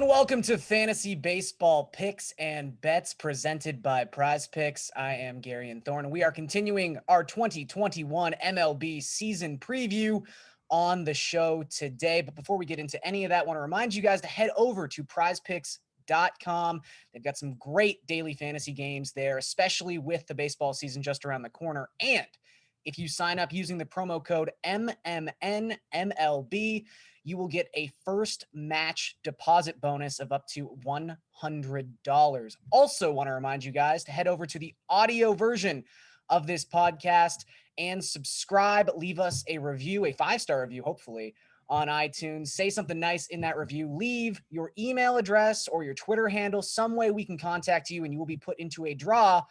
and welcome to Fantasy Baseball Picks and Bets presented by Prize Picks. I am Garion Thorne, and we are continuing our 2021 MLB season preview on the show today. But before we get into any of that, I want to remind you guys to head over to prizepicks.com. They've got some great daily fantasy games there, especially with the baseball season just around the corner. And if you sign up using the promo code MMNMLB, you will get a first match deposit bonus of up to $100. Also want to remind you guys to head over to the audio version of this podcast and subscribe. Leave us a review, a 5-star review, hopefully, on iTunes. Say something nice in that review. Leave your email address or your Twitter handle, some way we can contact you, and you will be put into a draw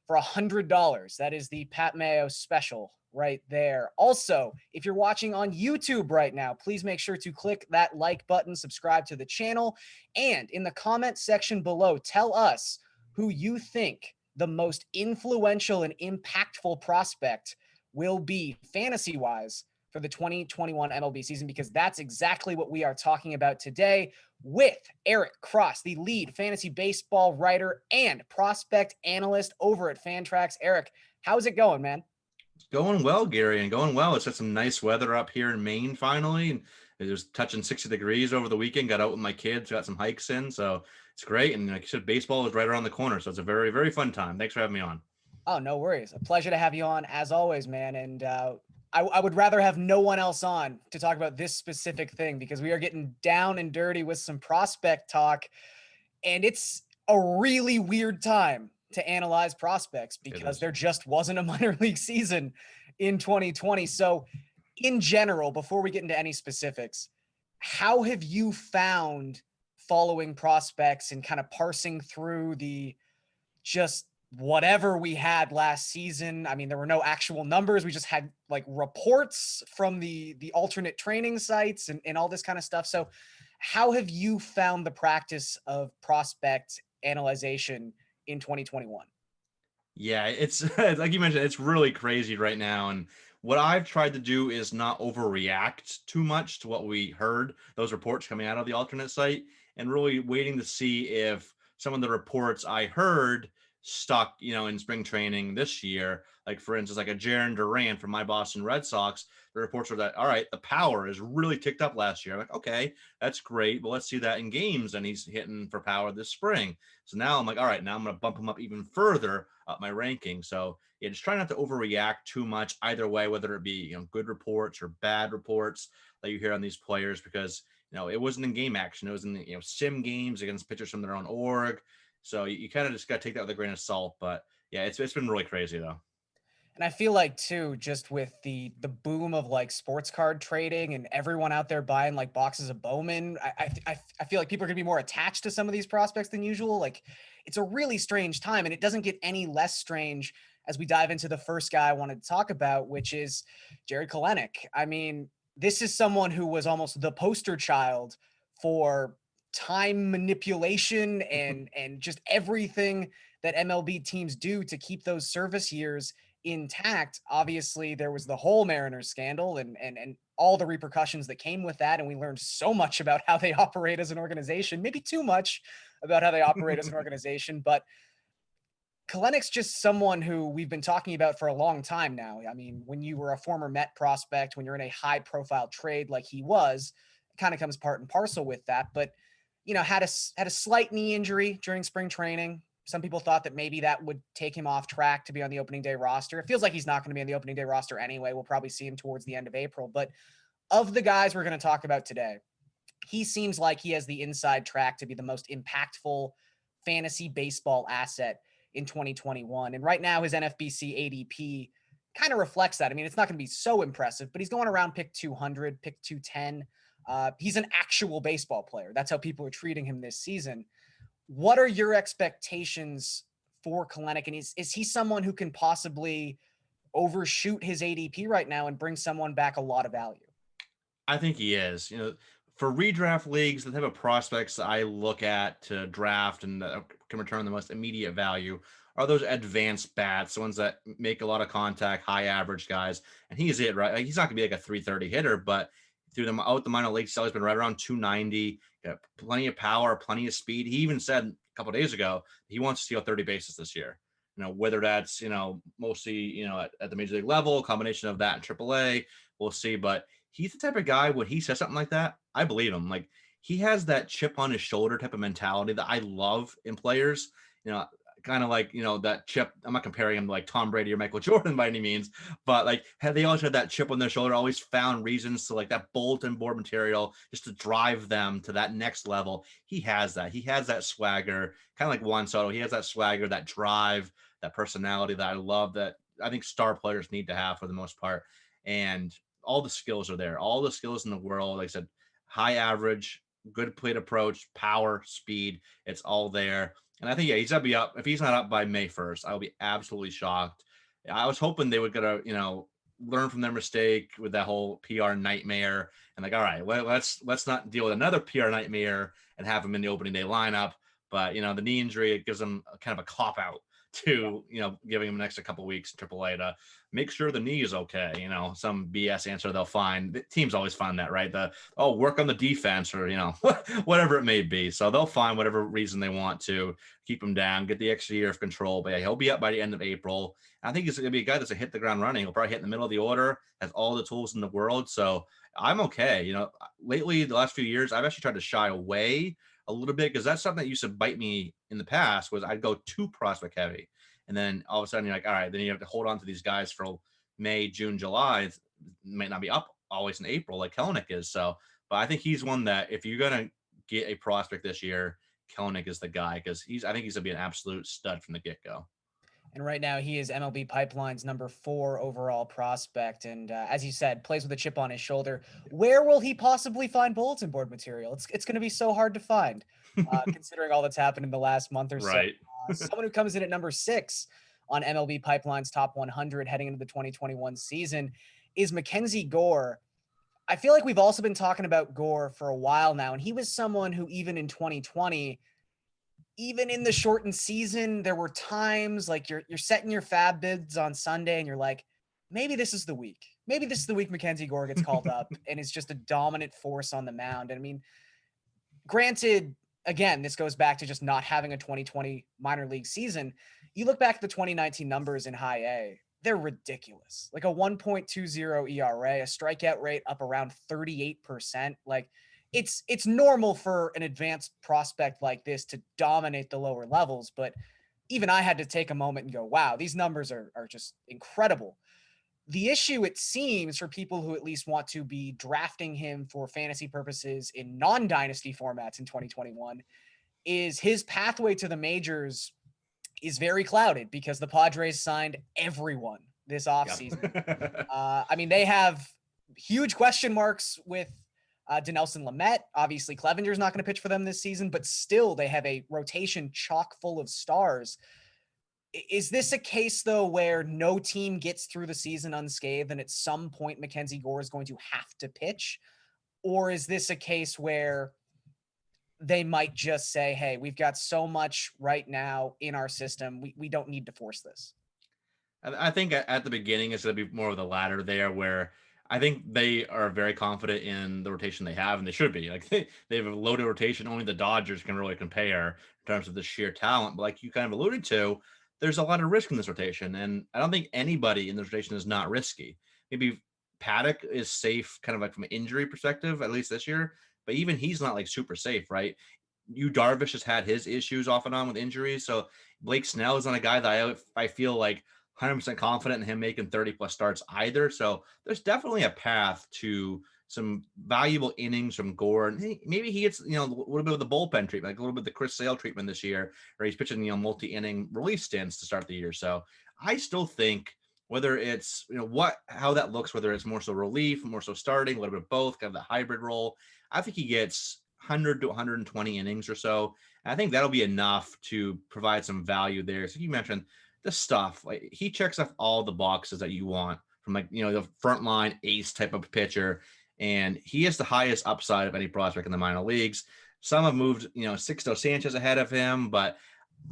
for $100. That is the Pat Mayo special right there. Also, if you're watching on YouTube right now, please make sure to click that like button, subscribe to the channel, and in the comment section below, tell us who you think the most influential and impactful prospect will be fantasy-wise for the 2021 MLB season, because that's exactly what we are talking about today with Eric Cross, the lead fantasy baseball writer and prospect analyst over at Fantrax. Eric, how's it going, man? It's going well, Gary, and going well. It's got some nice weather up here in Maine finally, and it was touching 60 degrees over the weekend. Got out with my kids, got some hikes in, so it's great. And like you said, baseball is right around the corner, so it's a very, very fun time. Thanks for having me on. Oh, no worries. A pleasure to have you on as always, man. And I would rather have no one else on to talk about this specific thing, because we are getting down and dirty with some prospect talk, and it's a really weird time to analyze prospects because there just wasn't a minor league season in 2020. So in general, before we get into any specifics, how have you found following prospects and kind of parsing through the just whatever we had last season? I mean, there were no actual numbers. We just had like reports from the alternate training sites and all this kind of stuff. So how have you found the practice of prospect analyzation in 2021? Yeah, it's like you mentioned, it's really crazy right now. And what I've tried to do is not overreact too much to what we heard, those reports coming out of the alternate site, and really waiting to see if some of the reports I heard stuck, in spring training this year. Like, for instance, like a Jarren Duran from my Boston Red Sox, the reports were that, all right, the power is really ticked up last year. I'm like, okay, that's great. But let's see that in games. And he's hitting for power this spring. So now I'm like, all right, now I'm going to bump him up even further up my ranking. So yeah, just try not to overreact too much either way, whether it be, good reports or bad reports that you hear on these players, because, it wasn't in game action. It was in the, sim games against pitchers from their own org. So you kind of just got to take that with a grain of salt. But yeah, it's been really crazy though. And I feel like too, just with the boom of like sports card trading and everyone out there buying like boxes of Bowman, I feel like people are gonna be more attached to some of these prospects than usual. Like, it's a really strange time, and it doesn't get any less strange as we dive into the first guy I wanted to talk about, which is Jarred Kelenic. I mean, this is someone who was almost the poster child for time manipulation and just everything that MLB teams do to keep those service years intact. Obviously, there was the whole Mariners scandal and all the repercussions that came with that, and we learned so much about how they operate as an organization, maybe too much about how they operate as an organization. But Kelenic's just someone who we've been talking about for a long time now. I mean, when you were a former Met prospect, when you're in a high profile trade like he was, it kind of comes part and parcel with that. But had a slight knee injury during spring training. Some people thought that maybe that would take him off track to be on the opening day roster. It feels like he's not going to be on the opening day roster anyway. We'll probably see him towards the end of April. But of the guys we're going to talk about today, he seems like he has the inside track to be the most impactful fantasy baseball asset in 2021. And right now, his NFBC ADP kind of reflects that. I mean, it's not going to be so impressive, but he's going around pick 200, pick 210. He's an actual baseball player. That's how people are treating him this season. What are your expectations for Kelenic? And is he someone who can possibly overshoot his ADP right now and bring someone back a lot of value? I think he is. For redraft leagues, the type of prospects I look at to draft and can return the most immediate value are those advanced bats, the ones that make a lot of contact, high average guys. And he's it, right? Like, he's not going to be like a 330 hitter, but through them out the minor leagues. He's always been right around 290. Got plenty of power, plenty of speed. He even said a couple of days ago he wants to steal 30 bases this year. Whether that's mostly at the major league level, a combination of that and AAA, we'll see. But he's the type of guy when he says something like that, I believe him. Like he has that chip on his shoulder type of mentality that I love in players. Kind of like that chip. I'm not comparing him to like Tom Brady or Michael Jordan by any means, but like they always had that chip on their shoulder, always found reasons to like that bulletin board material just to drive them to that next level. He has that. He has that swagger, kind of like Juan Soto. He has that swagger, that drive, that personality that I love, that I think star players need to have for the most part. And all the skills are there. All the skills in the world. Like I said, high average, good plate approach, power, speed. It's all there. And I think, yeah, he's going to be up. If he's not up by May 1st, I'll be absolutely shocked. I was hoping they would get learn from their mistake with that whole PR nightmare. And like, all right, let's not deal with another PR nightmare and have him in the opening day lineup. But, the knee injury, it gives him kind of a cop out to, giving him an extra couple of weeks in AAA to make sure the knee is okay. Some BS answer they'll find. The teams always find that, right? Work on the defense or, whatever it may be. So they'll find whatever reason they want to keep him down, get the extra year of control. But yeah, he'll be up by the end of April. I think he's going to be a guy that's going to hit the ground running. He'll probably hit in the middle of the order, has all the tools in the world. So I'm okay. Lately, the last few years, I've actually tried to shy away a little bit because that's something that used to bite me in the past was I'd go too prospect heavy. And then all of a sudden you're like, all right, then you have to hold on to these guys for May, June, July. It might not be up always in April like Kelenic is. So, but I think he's one that if you're going to get a prospect this year, Kelenic is the guy because I think he's going to be an absolute stud from the get-go. And right now he is MLB Pipeline's number 4 overall prospect. And as you said, plays with a chip on his shoulder. Where will he possibly find bulletin board material? It's going to be so hard to find considering all that's happened in the last month or right. so. Someone who comes in at number 6 on MLB Pipeline's top 100 heading into the 2021 season is Mackenzie Gore. I feel like we've also been talking about Gore for a while now, and he was someone who even in 2020, even in the shortened season, there were times like you're setting your fab bids on Sunday and you're like, maybe this is the week. Maybe this is the week Mackenzie Gore gets called up and is just a dominant force on the mound. And I mean, granted, again, this goes back to just not having a 2020 minor league season. You look back at the 2019 numbers in high A, they're ridiculous. Like a 1.20 ERA, a strikeout rate up around 38%. Like, it's normal for an advanced prospect like this to dominate the lower levels, but even I had to take a moment and go, wow, these numbers are just incredible. The issue, it seems, for people who at least want to be drafting him for fantasy purposes in non-dynasty formats in 2021 is his pathway to the majors is very clouded because the Padres signed everyone this offseason. Yep. I mean, they have huge question marks with Dinelson Lamet. Obviously, Clevenger's not going to pitch for them this season, but still they have a rotation chock full of stars. Is this a case, though, where no team gets through the season unscathed and at some point Mackenzie Gore is going to have to pitch? Or is this a case where they might just say, hey, we've got so much right now in our system, we don't need to force this? I think at the beginning it's going to be more of the latter there where I think they are very confident in the rotation they have, and they should be. Like they have a loaded rotation. Only the Dodgers can really compare in terms of the sheer talent. But like you kind of alluded to, there's a lot of risk in this rotation, and I don't think anybody in this rotation is not risky. Maybe Paddock is safe, kind of like from an injury perspective, at least this year. But even he's not like super safe, right? Darvish has had his issues off and on with injuries, so Blake Snell is not a guy that I feel like 100% confident in him making 30 plus starts either. So there's definitely a path to some valuable innings from Gore. And maybe he gets, a little bit of the bullpen treatment, like a little bit of the Chris Sale treatment this year, or he's pitching, multi-inning relief stints to start the year. So I still think whether it's, how that looks, whether it's more so relief, more so starting, a little bit of both, kind of the hybrid role, I think he gets 100 to 120 innings or so. And I think that'll be enough to provide some value there. So you mentioned the stuff, like he checks off all the boxes that you want from the frontline ace type of pitcher. And he has the highest upside of any prospect in the minor leagues. Some have moved, Sixto Sanchez ahead of him, but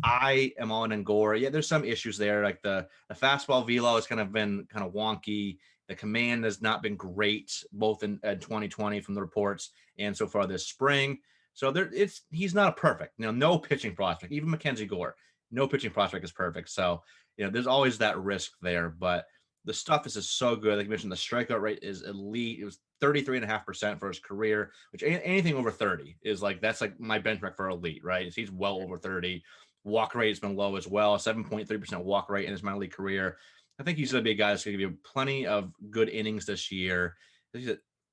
I am on in Gore. Yeah, there's some issues there. Like the fastball velo has kind of been kind of wonky. The command has not been great, both in 2020 from the reports and so far this spring. So he's not a perfect, no pitching prospect, even Mackenzie Gore, no pitching prospect is perfect. So, there's always that risk there, but the stuff is just so good. Like you mentioned, the strikeout rate is elite. It was 33.5% for his career, which anything over 30 is that's like my benchmark for elite, right? He's well over 30. Walk rate has been low as well, 7.3% walk rate in his minor league career. I think he's going to be a guy that's going to give you plenty of good innings this year.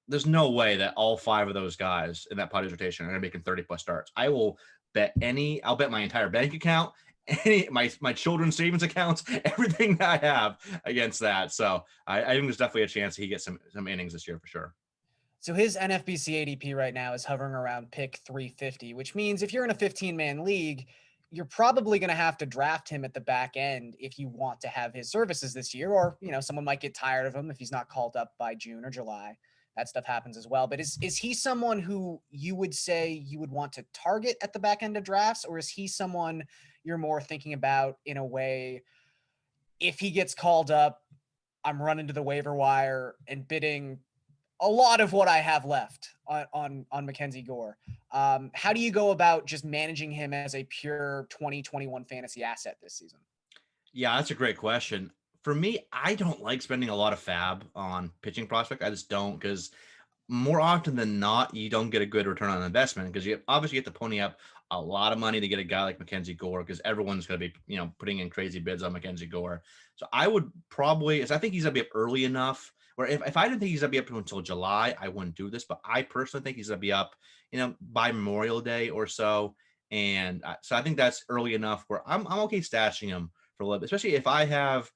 There's no way that all 5 of those guys in that Padres rotation are going to be making 30 plus starts. I'll bet my entire bank account, my children's savings accounts, everything that I have against that. So I think there's definitely a chance he gets some innings this year for sure. So his NFBC ADP right now is hovering around pick 350, which means if you're in a 15-man league, you're probably going to have to draft him at the back end if you want to have his services this year, or, someone might get tired of him if he's not called up by June or July. That stuff happens as well. But is he someone who you would say you would want to target at the back end of drafts, or is he someone you're more thinking about in a way, if he gets called up, I'm running to the waiver wire and bidding a lot of what I have left on Mackenzie Gore? How do you go about just managing him as a pure 2021 fantasy asset this season? Yeah, that's a great question. For me, I don't like spending a lot of fab on pitching prospect. I just don't, because more often than not, you don't get a good return on investment, because you obviously get to pony up a lot of money to get a guy like Mackenzie Gore, because everyone's going to be, putting in crazy bids on Mackenzie Gore. So I would probably, I think he's going to be up early enough where if I didn't think he's going to be up until July, I wouldn't do this. But I personally think he's going to be up, by Memorial Day or so. And so I think that's early enough where I'm okay stashing him for a little bit, especially if I have,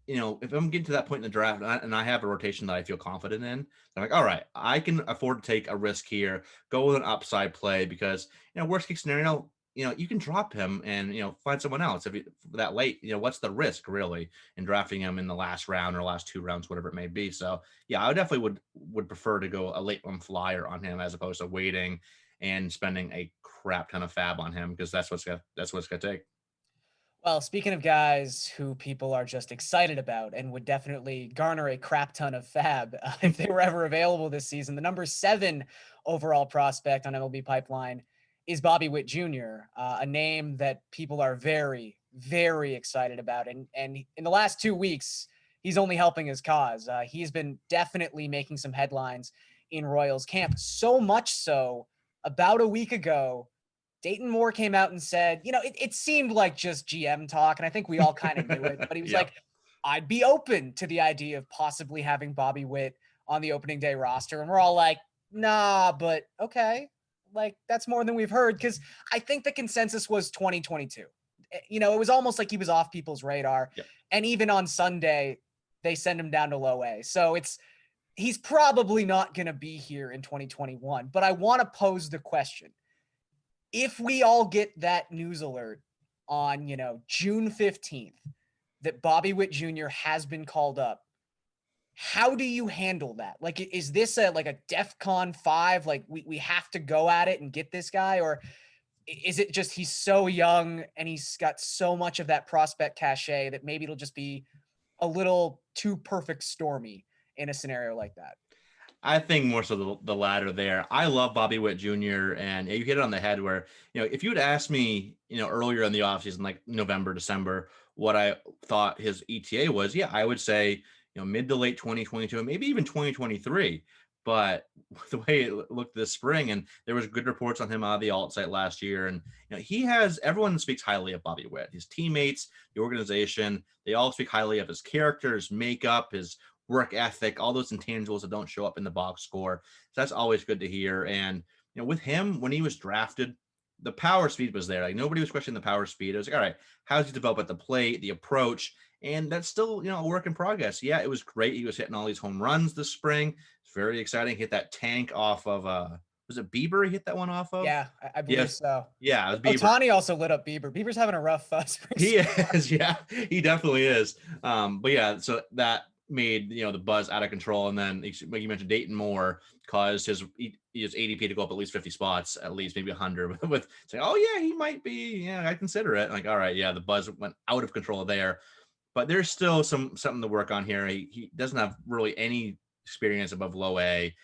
if I'm getting to that point in the draft and I have a rotation that I feel confident in, I'm like, all right, I can afford to take a risk here, go with an upside play, because, worst case scenario, you can drop him and, find someone else if that late, what's the risk really in drafting him in the last round or last 2 rounds, whatever it may be. So yeah, I definitely would prefer to go a late one flyer on him as opposed to waiting and spending a crap ton of fab on him, because that's what it's gonna take. Well, speaking of guys who people are just excited about and would definitely garner a crap ton of fab if they were ever available this season, the number 7 overall prospect on MLB Pipeline is Bobby Witt Jr., a name that people are very, very excited about. And in the last 2 weeks, he's only helping his cause. He's been definitely making some headlines in Royals camp, so much so about a week ago, Dayton Moore came out and said, it seemed like just GM talk, and I think we all kind of knew it, but he was like, I'd be open to the idea of possibly having Bobby Witt on the opening day roster. And we're all like, nah, but okay. Like, that's more than we've heard, because I think the consensus was 2022. It was almost like he was off people's radar. Yep. And even on Sunday, they send him down to low A. So he's probably not going to be here in 2021. But I want to pose the question. If we all get that news alert on, June 15th, that Bobby Witt Jr. has been called up, how do you handle that? Like, is this a DEFCON 5? Like, we have to go at it and get this guy? Or is it just he's so young and he's got so much of that prospect cachet that maybe it'll just be a little too perfect stormy in a scenario like that? I think more so the latter there. I love Bobby Witt Jr. and you hit it on the head where, if you had asked me, earlier in the offseason, like November, December, what I thought his ETA was, yeah, I would say, mid to late 2022, and maybe even 2023. But the way it looked this spring, and there was good reports on him out of the alt site last year. And, everyone speaks highly of Bobby Witt, his teammates, the organization, they all speak highly of his character, his makeup, his work ethic, all those intangibles that don't show up in the box score. So that's always good to hear. And, with him, when he was drafted, the power speed was there. Like, nobody was questioning the power speed. It was like, all right, how's he develop at the plate, the approach? And that's still, a work in progress. Yeah, it was great. He was hitting all these home runs this spring. It's very exciting. Hit that tank off of, was it Bieber he hit that one off of? Yeah, I believe so. Yeah, it was Bieber. Ohtani also lit up Bieber. Bieber's having a rough spring. He is, yeah, he definitely is. But yeah, so that made the buzz out of control, and then like you mentioned, Dayton Moore caused his ADP to go up at least 50 spots, at least maybe 100, with saying, oh yeah, he might be, yeah, I consider it. Like, all right, yeah, the buzz went out of control there. but there's still something to work on here. He doesn't have really any experience above low A.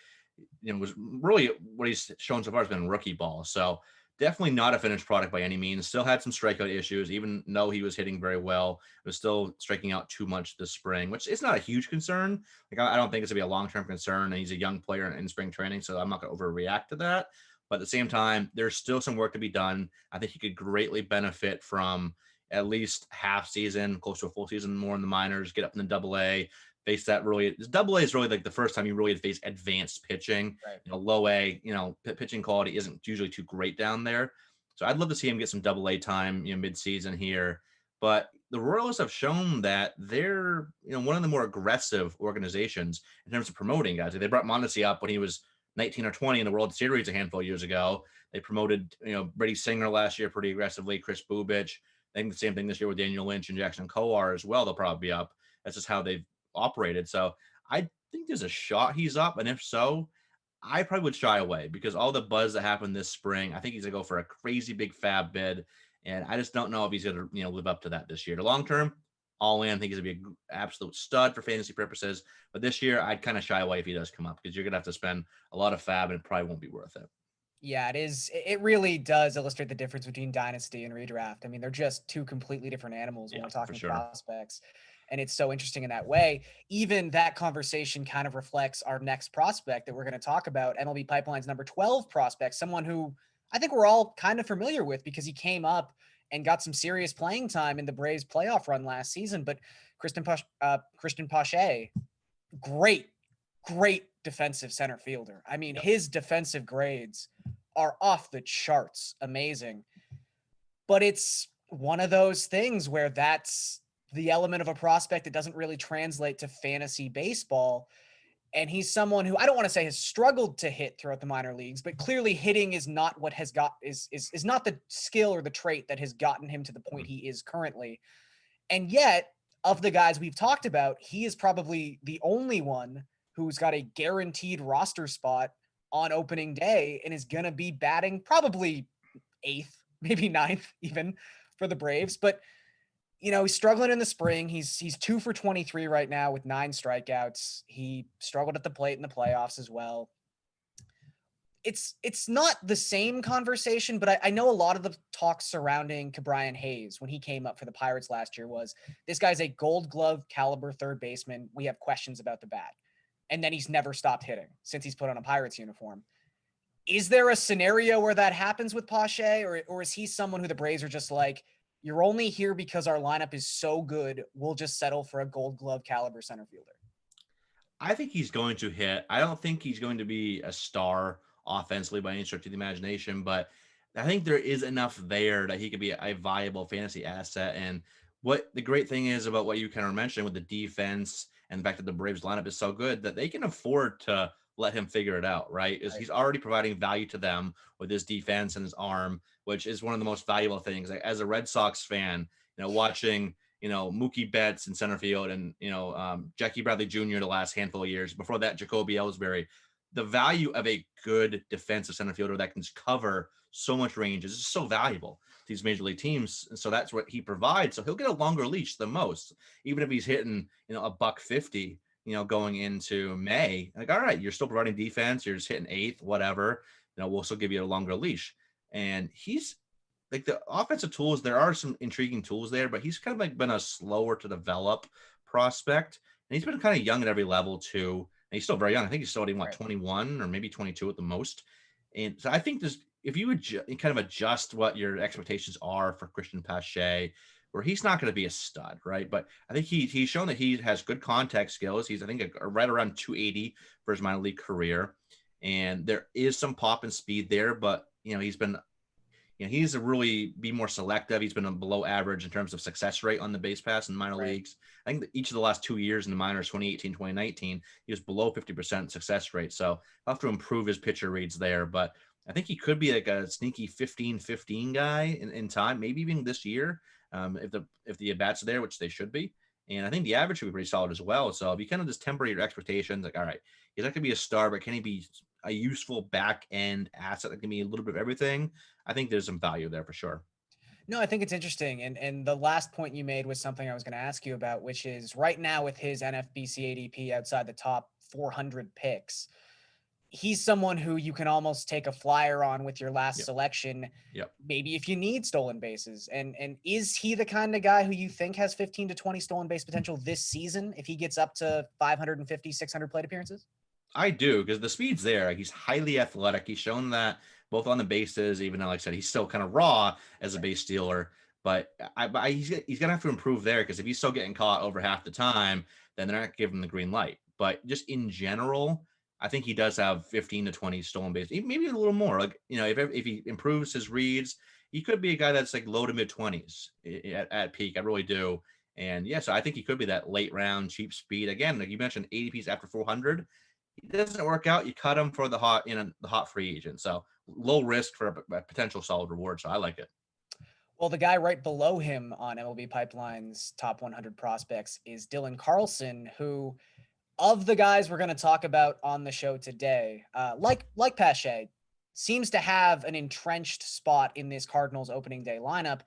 Was really what he's shown so far has been rookie ball. So definitely not a finished product by any means. Still had some strikeout issues, even though he was hitting very well. Was still striking out too much this spring, which is not a huge concern. Like I don't think it's gonna be a long-term concern. And he's a young player in spring training, so I'm not gonna overreact to that. But at the same time, there's still some work to be done. I think he could greatly benefit from at least half season, close to a full season more in the minors, get up in the double A, face that really double A is really like the first time you really face advanced pitching. Right. Low A, pitching quality isn't usually too great down there. So I'd love to see him get some double A time, mid-season here. But the Royals have shown that they're, one of the more aggressive organizations in terms of promoting guys. They brought Mondesi up when he was 19 or 20 in the World Series a handful of years ago. They promoted, Brady Singer last year pretty aggressively, Chris Bubich. I think the same thing this year with Daniel Lynch and Jackson Kowar as well. They'll probably be up. That's just how they've operated. So I think there's a shot he's up. And if so, I probably would shy away because all the buzz that happened this spring, I think he's going to go for a crazy big fab bid. And I just don't know if he's going to, live up to that this year. The long term, all in, I think he's going to be an absolute stud for fantasy purposes. But this year, I'd kind of shy away if he does come up because you're going to have to spend a lot of fab and it probably won't be worth it. Yeah, it is. It really does illustrate the difference between dynasty and redraft. I mean, they're just two completely different animals when we're talking prospects. And it's so interesting in that way. Even that conversation kind of reflects our next prospect that we're going to talk about, MLB Pipeline's number 12 prospect, someone who I think we're all kind of familiar with because he came up and got some serious playing time in the Braves playoff run last season. But Cristian Pache, great defensive center fielder. I mean, his defensive grades are off the charts, amazing. But it's one of those things where that's the element of a prospect that doesn't really translate to fantasy baseball. And he's someone who I don't want to say has struggled to hit throughout the minor leagues, but clearly hitting is not what has got is not the skill or the trait that has gotten him to the point he is currently. And yet, of the guys we've talked about, he is probably the only one who's got a guaranteed roster spot on opening day and is going to be batting probably 8th, maybe 9th even for the Braves. But, he's struggling in the spring. He's 2 for 23 right now with 9 strikeouts. He struggled at the plate in the playoffs as well. It's not the same conversation, but I know a lot of the talk surrounding Ke'Bryan Hayes when he came up for the Pirates last year was this guy's a Gold Glove caliber third baseman. We have questions about the bat. And then he's never stopped hitting since he's put on a Pirates uniform. Is there a scenario where that happens with Pache, or is he someone who the Braves are just like, you're only here because our lineup is so good, we'll just settle for a Gold Glove caliber center fielder? I think he's going to hit. I don't think he's going to be a star offensively by any stretch of the imagination, but I think there is enough there that he could be a viable fantasy asset. And what the great thing is about what you kind of mentioned with the defense and the fact that the Braves lineup is so good that they can afford to let him figure it out, right? Is he's already providing value to them with his defense and his arm, which is one of the most valuable things. Like as a Red Sox fan, watching Mookie Betts in center field and Jackie Bradley Jr. the last handful of years. Before that, Jacoby Ellsbury. The value of a good defensive center fielder that can cover so much range is just so valuable to these major league teams. And so that's what he provides. So he'll get a longer leash than most, even if he's hitting, $150, going into May. Like, all right, you're still providing defense. You're just hitting 8th, whatever. We'll still give you a longer leash. And he's like the offensive tools. There are some intriguing tools there, but he's kind of like been a slower to develop prospect. And he's been kind of young at every level too. And he's still very young. I think he's still 21 or maybe 22 at the most. And so I think if you would kind of adjust what your expectations are for Cristian Pache, where he's not going to be a stud, right? But I think he's shown that he has good contact skills. He's, I think, right around 280 for his minor league career. And there is some pop and speed there, but, he's been he needs to really be more selective. He's been below average in terms of success rate on the base pass in minor leagues. I think that each of the last 2 years in the minors, 2018, 2019, he was below 50% success rate. So I'll have to improve his pitcher reads there. But I think he could be like a sneaky 15-15 guy in time, maybe even this year, if the at-bats are there, which they should be. And I think the average should be pretty solid as well. So if you kind of just temper your expectations, like, all right, he's not going to be a star, but can he be a useful back end asset that can be a little bit of everything? I think there's some value there for sure. No, I think it's interesting. And the last point you made was something I was going to ask you about, which is right now with his NFBC ADP outside the top 400 picks, he's someone who you can almost take a flyer on with your last Yep. selection. Yep. Maybe if you need stolen bases. And is he the kind of guy who you think has 15 to 20 stolen base potential this season if he gets up to 550, 600 plate appearances? I do, because the speed's there. Like, he's highly athletic. He's shown that both on the bases, even though, like I said, he's still kind of raw as a base stealer. But he's gonna have to improve there, because if he's still getting caught over half the time, then they're not giving him the green light. But just in general, I think he does have 15 to 20 stolen bases, maybe a little more. Like, if he improves his reads, he could be a guy that's like low to mid 20s at peak. I really do. And yeah, so I think he could be that late round cheap speed. Again, like you mentioned, ADPs after 400. He doesn't work out, you cut him for the hot free agent. So low risk for a potential solid reward. So I like it. Well, the guy right below him on MLB Pipeline's top 100 prospects is Dylan Carlson, who, of the guys we're going to talk about on the show today, like Pache, seems to have an entrenched spot in this Cardinals opening day lineup,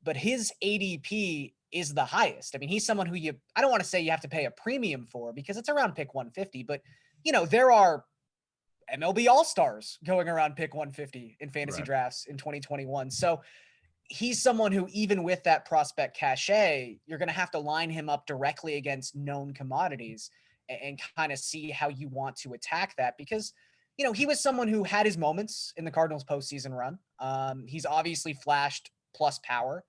but his ADP is the highest. I mean, he's someone who I don't want to say you have to pay a premium for because it's around pick 150, but there are MLB All-Stars going around pick 150 in fantasy drafts in 2021. So he's someone who, even with that prospect cachet, you're going to have to line him up directly against known commodities and kind of see how you want to attack that, because he was someone who had his moments in the Cardinals postseason run. He's obviously flashed plus power.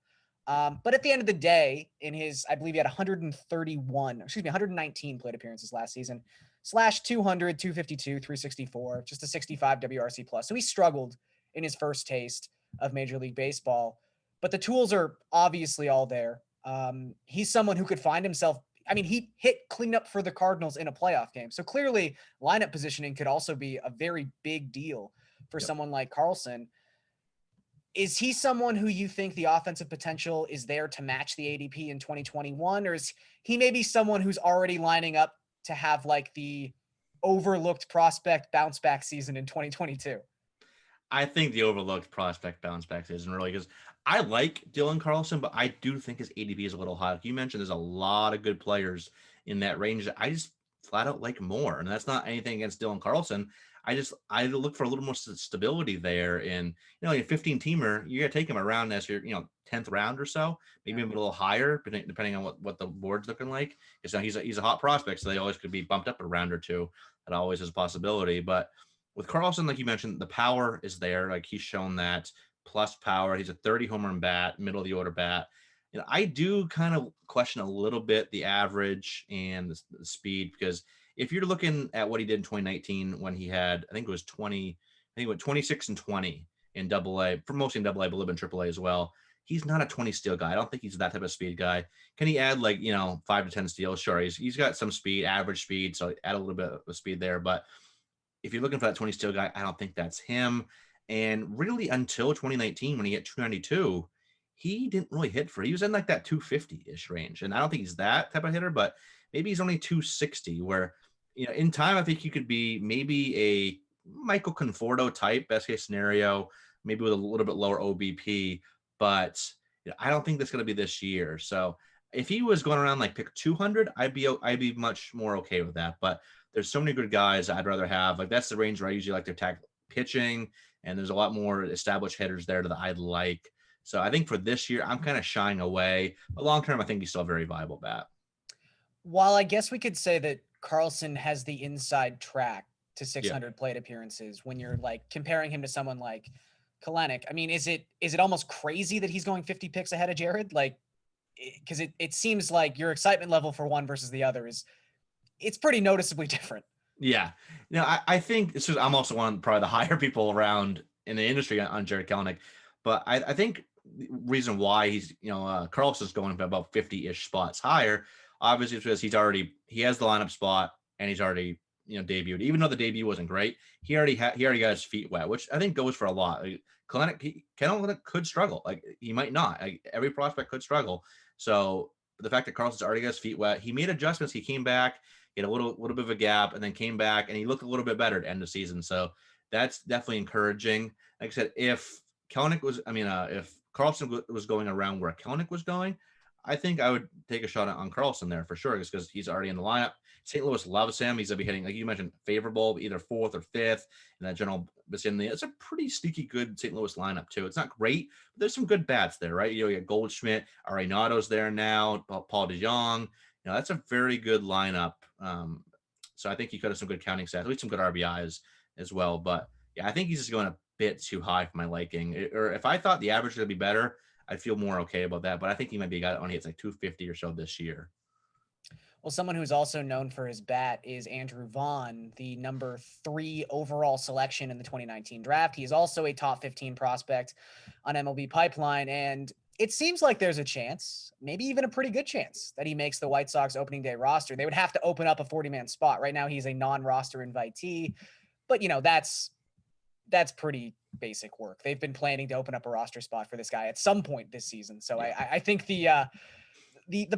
But at the end of the day, I believe he had 119 plate appearances last season, slash 200, 252, 364, just a 65 WRC plus. So he struggled in his first taste of Major League Baseball, but the tools are obviously all there. He's someone who could find himself. I mean, he hit cleanup for the Cardinals in a playoff game. So clearly lineup positioning could also be a very big deal for someone like Carlson. Is he someone who you think the offensive potential is there to match the ADP in 2021? Or is he maybe someone who's already lining up to have like the overlooked prospect bounce back season in 2022? I think the overlooked prospect bounce back season, really, because I like Dylan Carlson, but I do think his ADP is a little high. Like you mentioned, there's a lot of good players in that range that I just flat out like more. And that's not anything against Dylan Carlson. I look for a little more stability there. And a 15 teamer, you got to take him around as your 10th round or so, maybe a little higher, depending on what the board's looking like. Because he's a hot prospect, so they always could be bumped up a round or two. That always is a possibility. But with Carlson, like you mentioned, the power is there. Like he's shown that plus power. He's a 30 home run bat, middle of the order bat. I do kind of question a little bit the average and the speed, because if you're looking at what he did in 2019 when he had, I think it was 26 and 20 in AA, for mostly in AA, but a little bit in AAA as well. He's not a 20 steal guy. I don't think he's that type of speed guy. Can he add 5 to 10 steals? Sure. He's got some speed, average speed. So add a little bit of speed there. But if you're looking for that 20 steal guy, I don't think that's him. And really, until 2019, when he hit 292, he didn't really hit he was in like that 250-ish range. And I don't think he's that type of hitter, but maybe he's only 260, where, in time, I think he could be maybe a Michael Conforto type, best case scenario, maybe with a little bit lower OBP. But I don't think that's going to be this year. So if he was going around like pick 200, I'd be much more okay with that. But there's so many good guys I'd rather have. Like, that's the range where I usually like to attack pitching, and there's a lot more established hitters there that I'd like. So I think for this year, I'm kind of shying away. But long term, I think he's still a very viable bat. While I guess we could say that Carlson has the inside track to 600 plate appearances when you're like comparing him to someone like Kelenic. I mean, is it almost crazy that he's going 50 picks ahead of Jared? Like, because it seems like your excitement level for one versus the other it's pretty noticeably different. Yeah. I think it's just, I'm also one of probably the higher people around in the industry on Jared Kelenic, but I think the reason why he's, Carlson's going about 50-ish spots higher, obviously, is because he has the lineup spot, and he's already, debuted. Even though the debut wasn't great, he already got his feet wet, which I think goes for a lot. Kelenic could struggle. Like, he might not. Like, every prospect could struggle. So the fact that Carlson's already got his feet wet, he made adjustments. He came back, he had a little bit of a gap, and then came back, and he looked a little bit better at the end of the season. So that's definitely encouraging. Like I said, if Carlson was going around where Kelenic was going, I think I would take a shot on Carlson there for sure, just because he's already in the lineup. St. Louis loves him. He's going to be hitting, like you mentioned, favorable, either fourth or fifth in that general vicinity. It's a pretty sneaky good St. Louis lineup, too. It's not great, but there's some good bats there, right? You got Goldschmidt, Arenado's there now, Paul DeJong. That's a very good lineup. So I think he could have some good counting stats, at least some good RBIs as well. But yeah, I think he's just going a bit too high for my liking. Or if I thought the average would be better, I'd feel more okay about that. But I think he might be a guy that only hits like 250 or so this year. Well, someone who's also known for his bat is Andrew Vaughn, the number 3 overall selection in the 2019 draft. He is also a top 15 prospect on MLB Pipeline, and it seems like there's a chance, maybe even a pretty good chance, that he makes the White Sox opening day roster. They would have to open up a 40-man spot. Right now, he's a non-roster invitee, but that's pretty basic work. They've been planning to open up a roster spot for this guy at some point this season. So I think the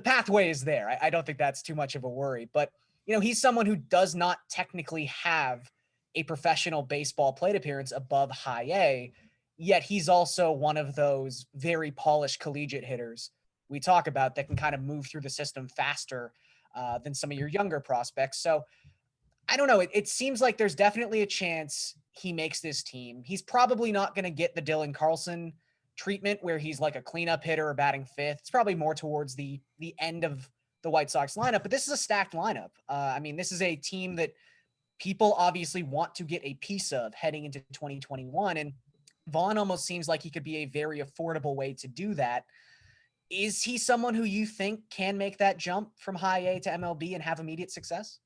pathway is there. I don't think that's too much of a worry, but he's someone who does not technically have a professional baseball plate appearance above high A, yet he's also one of those very polished collegiate hitters we talk about that can kind of move through the system faster than some of your younger prospects. So I don't know. It seems like there's definitely a chance he makes this team. He's probably not going to get the Dylan Carlson treatment where he's like a cleanup hitter or batting fifth. It's probably more towards the end of the White Sox lineup, but this is a stacked lineup. I mean, this is a team that people obviously want to get a piece of heading into 2021. And Vaughn almost seems like he could be a very affordable way to do that. Is he someone who you think can make that jump from high A to MLB and have immediate success?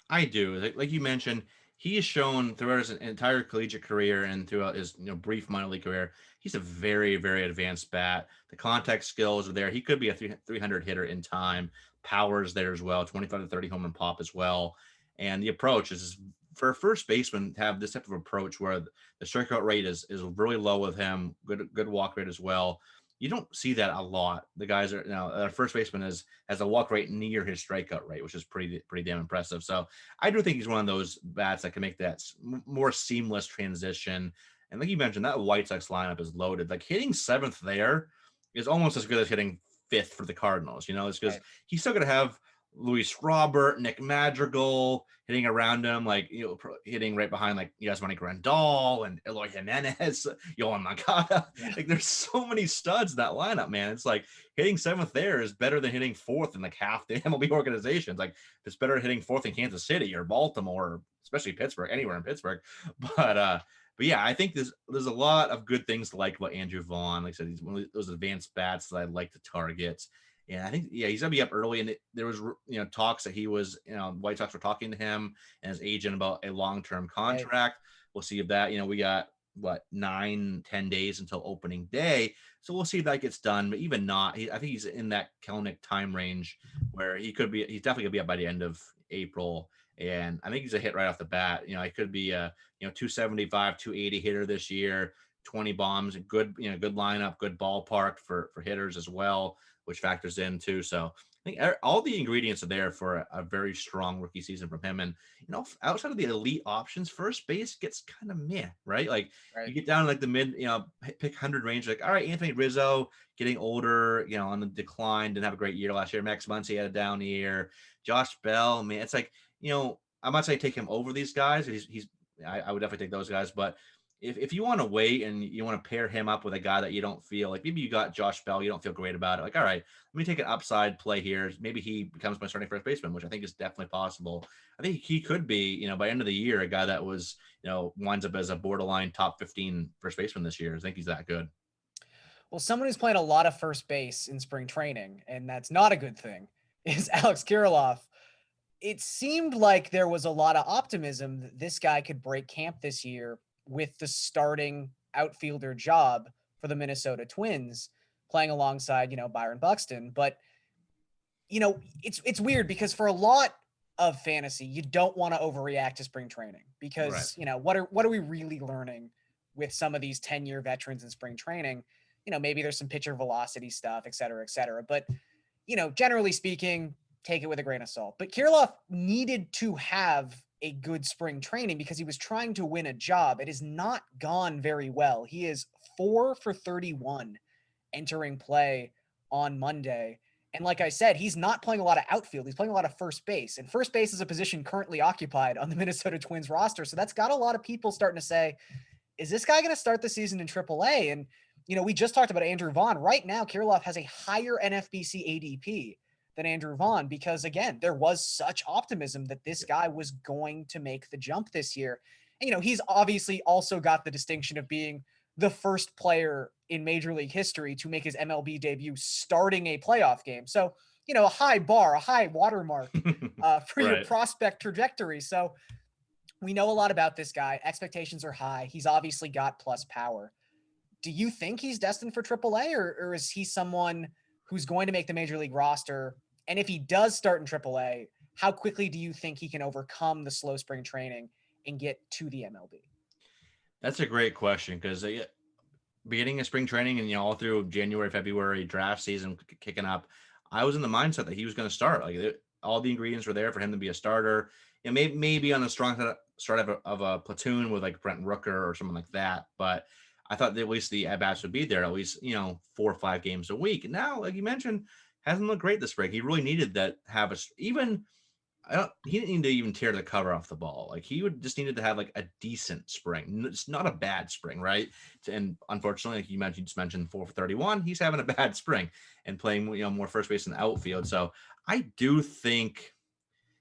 I do. Like you mentioned, he has shown throughout his entire collegiate career and throughout his brief minor league career, he's a very, very advanced bat. The contact skills are there. He could be a 300 hitter in time. Power's there as well, 25 to 30 home run pop as well. And the approach is for a first baseman to have this type of approach where the strikeout rate is really low with him, good walk rate as well. You don't see that a lot. The guys are our first baseman has a walk rate near his strikeout rate, which is pretty damn impressive. So I do think he's one of those bats that can make that more seamless transition. And like you mentioned, that White Sox lineup is loaded. Like hitting seventh there is almost as good as hitting fifth for the Cardinals. It's because he's still going to have Luis Robert, Nick Madrigal hitting around him, like hitting right behind like Yasmani Grandal and Eloy Jimenez, Yohan Moncada. Yeah. Like there's so many studs in that lineup, man. It's like hitting seventh there is better than hitting fourth in like half the MLB organizations. Like it's better hitting fourth in Kansas City or Baltimore, or especially Pittsburgh, anywhere in Pittsburgh. But yeah, I think there's a lot of good things to like about Andrew Vaughn. Like I said, he's one of those advanced bats that I'd like to target. And I think, he's gonna be up early. And there was, talks that he was, White Sox were talking to him and his agent about a long-term contract. Right. We'll see if that, we got 9-10 days until opening day. So we'll see if that gets done. But even not, I think he's in that Kelenic time range where he's definitely gonna be up by the end of April. And I think he's a hit right off the bat. He could be a, 275, 280 hitter this year, 20 bombs, good, good lineup, good ballpark for hitters as well, which factors in too. So I think all the ingredients are there for a very strong rookie season from him. And, outside of the elite options, first base gets kind of meh, right? Like you get down to like the mid, pick 100 range, like, all right, Anthony Rizzo getting older, on the decline, didn't have a great year last year. Max Muncy had a down year. Josh Bell, man, it's like, I'm not saying take him over these guys. I would definitely take those guys, but if you want to wait and you want to pair him up with a guy that you don't feel like, maybe you got Josh Bell, you don't feel great about it. Like, all right, let me take an upside play here. Maybe he becomes my starting first baseman, which I think is definitely possible. I think he could be, by end of the year, a guy that was, winds up as a borderline top 15 first baseman this year. I think he's that good. Well, someone who's playing a lot of first base in spring training, and that's not a good thing, is Alex Kirilloff. It seemed like there was a lot of optimism that this guy could break camp this year with the starting outfielder job for the Minnesota Twins, playing alongside, Byron Buxton. But, it's weird because for a lot of fantasy, you don't want to overreact to spring training because, right. What are we really learning with some of these 10-year veterans in spring training? Maybe there's some pitcher velocity stuff, et cetera, et cetera. But, generally speaking, take it with a grain of salt. But Kirilloff needed to have a good spring training because he was trying to win a job. It has not gone very well. He is 4 for 31 entering play on Monday. And like I said, he's not playing a lot of outfield. He's playing a lot of first base. And first base is a position currently occupied on the Minnesota Twins roster. So that's got a lot of people starting to say, is this guy going to start the season in AAA? And, we just talked about Andrew Vaughn. Right now, Kirilloff has a higher NFBC ADP than Andrew Vaughn because, again, there was such optimism that this guy was going to make the jump this year. And, he's obviously also got the distinction of being the first player in Major League history to make his MLB debut starting a playoff game. So, a high bar, a high watermark for your Right. prospect trajectory. So we know a lot about this guy. Expectations are high. He's obviously got plus power. Do you think he's destined for AAA, or is he someone who's going to make the Major League roster? And if he does start in AAA, how quickly do you think he can overcome the slow spring training and get to the MLB? That's a great question because beginning of spring training and all through January, February, draft season kicking up, I was in the mindset that he was going to start. Like all the ingredients were there for him to be a starter. Maybe on a strong start of a platoon with like Brent Rooker or someone like that. But I thought that at least the at-bats would be there at least, 4 or 5 games a week. And now, like you mentioned, hasn't looked great this spring. He really needed that he didn't need to even tear the cover off the ball. Like he just needed to have like a decent spring. It's not a bad spring, right? And unfortunately, like you just mentioned 4 for 31. He's having a bad spring and playing, more first base in the outfield. So I do think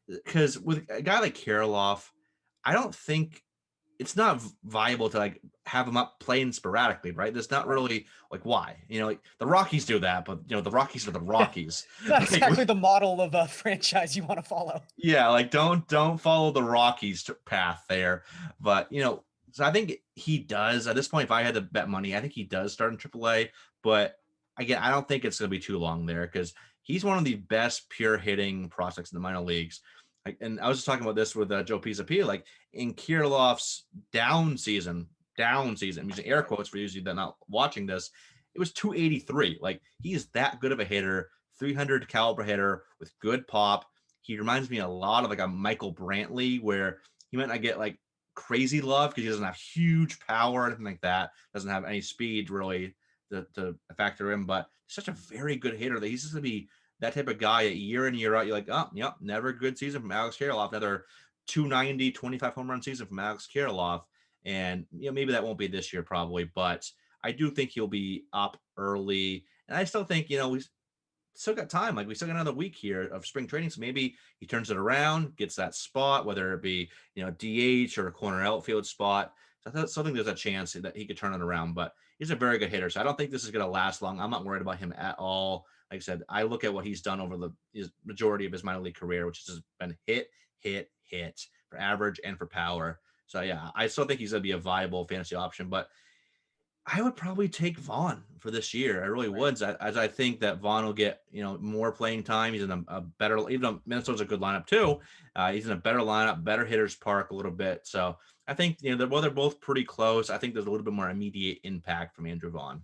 because with a guy like Kirilloff, I don't think it's not viable to like have him up playing sporadically, right? There's not really like why, like the Rockies do that, but the Rockies are the Rockies. It's not Like, exactly the model of a franchise you want to follow. yeah, like don't follow the Rockies path there. But so I think he does at this point. If I had to bet money, I think he does start in AAA. But again, I don't think it's going to be too long there because he's one of the best pure hitting prospects in the minor leagues. And I was just talking about this with Joe Pisapia, like in Kirilloff's down season, I'm using air quotes for usually that not watching this, it was 283. Like he's that good of a hitter, 300 caliber hitter with good pop. He reminds me a lot of like a Michael Brantley, where he might not get like crazy love because he doesn't have huge power or anything like that, doesn't have any speed really to factor in, but such a very good hitter that he's just going to be that type of guy year in, year out. You're like, oh, yep, never a good season from Alex Kirilloff. Another 290, 25 home run season from Alex Kirilloff. And, maybe that won't be this year probably, but I do think he'll be up early. And I still think, we still got time. Like we still got another week here of spring training. So maybe he turns it around, gets that spot, whether it be, DH or a corner outfield spot. So I still think there's a chance that he could turn it around, but he's a very good hitter. So I don't think this is going to last long. I'm not worried about him at all. Like I said, I look at what he's done over his majority of his minor league career, which has been hit for average and for power. So yeah, I still think he's going to be a viable fantasy option, but I would probably take Vaughn for this year. I really would, as I think that Vaughn will get, more playing time. He's in a better, even though Minnesota's a good lineup too. He's in a better lineup, better hitters park a little bit. So I think, they're both pretty close. I think there's a little bit more immediate impact from Andrew Vaughn.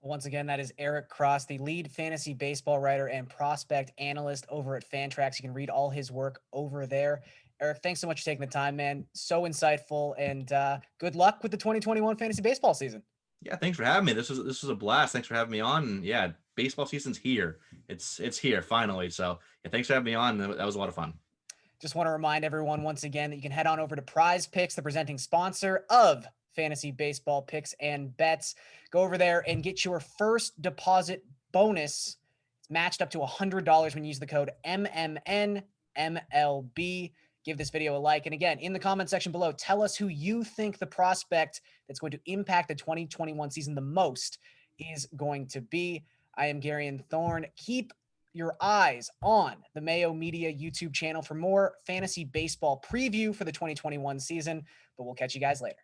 Once again, that is Eric Cross, the lead fantasy baseball writer and prospect analyst over at Fantrax. You can read all his work over there. Eric, thanks so much for taking the time, man. So insightful, and good luck with the 2021 fantasy baseball season. Yeah, thanks for having me. This was a blast. Thanks for having me on. And yeah, baseball season's here. It's here finally. So yeah, thanks for having me on. That was a lot of fun. Just want to remind everyone once again that you can head on over to Prize Picks, the presenting sponsor of fantasy baseball picks and bets. Go over there and get your first deposit bonus. It's matched up to $100 when you use the code MMNMLB. Give this video a like. And again, in the comment section below, tell us who you think the prospect that's going to impact the 2021 season the most is going to be. I am Garion Thorne. Keep your eyes on the Mayo Media YouTube channel for more fantasy baseball preview for the 2021 season, but we'll catch you guys later.